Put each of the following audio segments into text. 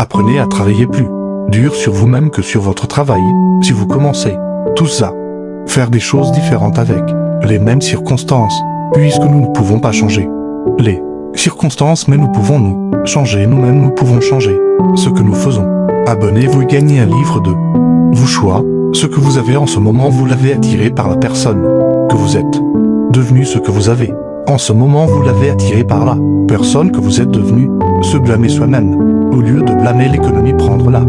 Apprenez à travailler plus dur sur vous-même que sur votre travail. Si vous commencez tous à faire des choses différentes avec les mêmes circonstances, puisque nous ne pouvons pas changer les circonstances, mais nous pouvons nous changer nous-mêmes, nous pouvons changer ce que nous faisons. Abonnez-vous et gagnez un livre de vos choix. Ce que vous avez en ce moment, vous l'avez attiré par la personne que vous êtes. Devenu ce que vous avez en ce moment, vous l'avez attiré par la personne que vous êtes devenu. Se blâmer soi-même, au lieu de blâmer l'économie, prendre la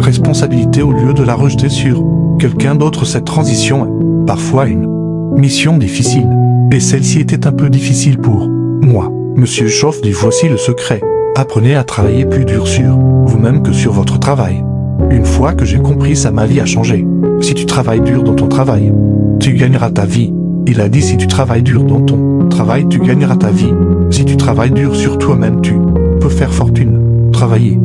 responsabilité au lieu de la rejeter sur quelqu'un d'autre. Cette transition est parfois une mission difficile, et celle-ci était un peu difficile pour moi. Monsieur Schoff dit voici le secret. Apprenez à travailler plus dur sur vous-même que sur votre travail. Une fois que j'ai compris ça, ma vie a changé. Si tu travailles dur dans ton travail, tu gagneras ta vie. Il a dit si tu travailles dur dans ton travail, tu gagneras ta vie. Si tu travailles dur sur toi-même, tu peux faire fortune. Travaillez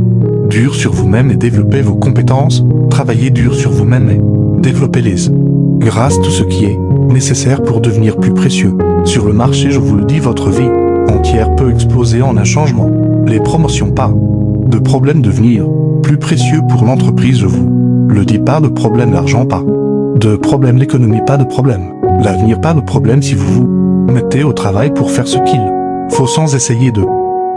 dur sur vous-même et développez vos compétences. Travaillez dur sur vous-même et développez-les. Grâce tout ce qui est nécessaire pour devenir plus précieux. Sur le marché, je vous le dis, votre vie entière peut exploser en un changement. Les promotions, pas de problème. Devenir plus précieux pour l'entreprise, je vous le dis, pas de problème. L'argent, pas de problème. L'économie, pas de problème. L'avenir, pas de problème. Si vous vous mettez au travail pour faire ce qu'il faut sans essayer de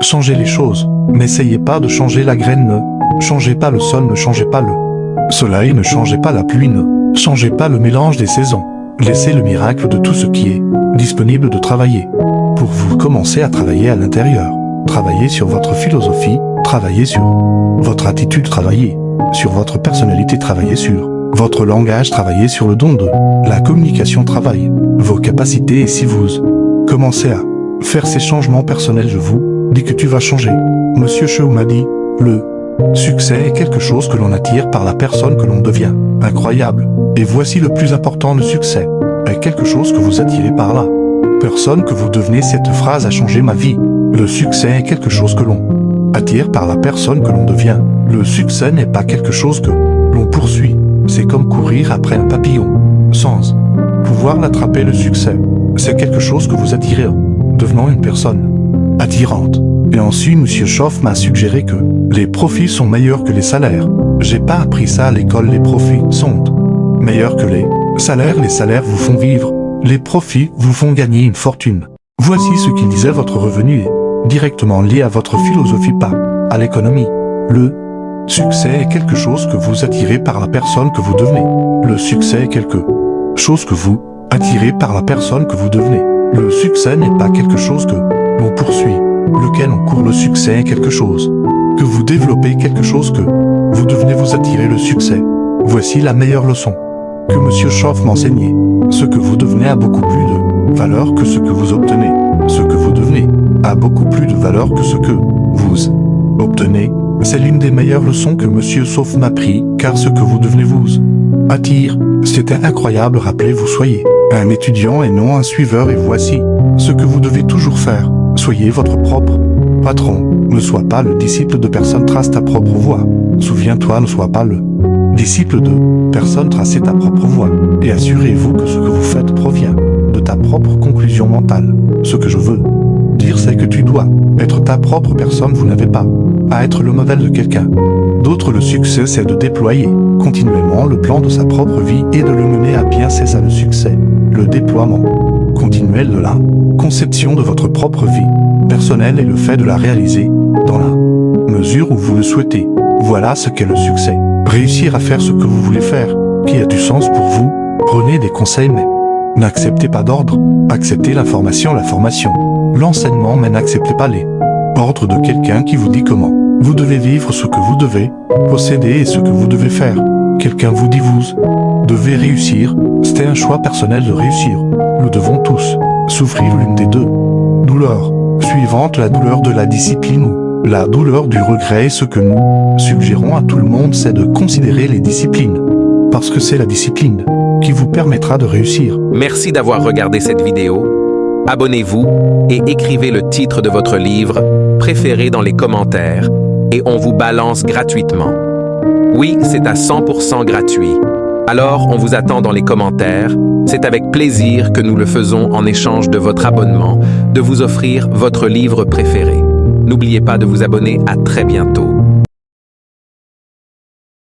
changer les choses, n'essayez pas de changer la graine, ne changez pas le sol, ne changez pas le soleil, ne changez pas la pluie, ne changez pas le mélange des saisons. Laissez le miracle de tout ce qui est disponible de travailler. Pour vous commencer à travailler à l'intérieur, travaillez sur votre philosophie, travaillez sur votre attitude, travaillez sur votre personnalité, travaillez sur votre langage, travaillez sur le don de la communication, travaillez vos capacités. Et si vous commencez à faire ces changements personnels, je vous dis que tu vas changer. Monsieur Chou m'a dit, le succès est quelque chose que l'on attire par la personne que l'on devient. Incroyable. Et voici le plus important, le succès est quelque chose que vous attirez par la personne que vous devenez. Cette phrase a changé ma vie. Le succès est quelque chose que l'on attire par la personne que l'on devient. Le succès n'est pas quelque chose que l'on poursuit. C'est comme courir après un papillon sans pouvoir l'attraper. Le succès, c'est quelque chose que vous attirez en devenant une personne attirante. Et ensuite, Monsieur Schoff m'a suggéré que les profits sont meilleurs que les salaires. J'ai pas appris ça à l'école. Les profits sont meilleurs que les salaires. Les salaires vous font vivre. Les profits vous font gagner une fortune. Voici ce qu'il disait, votre revenu est directement lié à votre philosophie, pas à l'économie. Le succès est quelque chose que vous attirez par la personne que vous devenez. Le succès est quelque chose que vous attirez par la personne que vous devenez. Le succès n'est pas quelque chose que l'on poursuit, lequel on court. Le succès est quelque chose que vous développez, quelque chose que vous devenez. Vous attirez le succès. Voici la meilleure leçon que Monsieur Schoff m'enseignait. Ce que vous devenez a beaucoup plus de valeur que ce que vous obtenez. Ce que vous devenez a beaucoup plus de valeur que ce que vous obtenez. C'est l'une des meilleures leçons que Monsieur Schoff m'a pris, car ce que vous devenez vous attire. C'était incroyable. Rappelez-vous, soyez un étudiant et non un suiveur. Et voici ce que vous devez toujours faire. Soyez votre propre patron. Ne sois pas le disciple de personne, trace ta propre voie. Souviens-toi, ne sois pas le disciple de personne, tracez ta propre voie. Et assurez-vous que ce que vous faites provient de ta propre conclusion mentale. Ce que je veux dire, c'est que tu dois être ta propre personne. Vous n'avez pas à être le modèle de quelqu'un d'autre. Le succès, c'est de déployer continuellement le plan de sa propre vie et de le mener à bien. C'est ça le succès. Le déploiement continuel de la conception de votre propre vie personnelle et le fait de la réaliser dans la mesure où vous le souhaitez. Voilà ce qu'est le succès. Réussir à faire ce que vous voulez faire, qui a du sens pour vous. Prenez des conseils, mais n'acceptez pas d'ordre. Acceptez la formation, l'enseignement, mais n'acceptez pas les ordres de quelqu'un qui vous dit comment vous devez vivre, ce que vous devez posséder et ce que vous devez faire. Quelqu'un vous dit vous devez réussir. C'est un choix personnel de réussir. Nous devons tous souffrir l'une des deux douleurs suivantes, la douleur de la discipline ou la douleur du regret. Et ce que nous suggérons à tout le monde, c'est de considérer les disciplines, parce que c'est la discipline qui vous permettra de réussir. Merci d'avoir regardé cette vidéo. Abonnez-vous et écrivez le titre de votre livre préféré dans les commentaires et on vous balance gratuitement. Oui, c'est à 100% gratuit. Alors, on vous attend dans les commentaires. C'est avec plaisir que nous le faisons en échange de votre abonnement, de vous offrir votre livre préféré. N'oubliez pas de vous abonner. À très bientôt.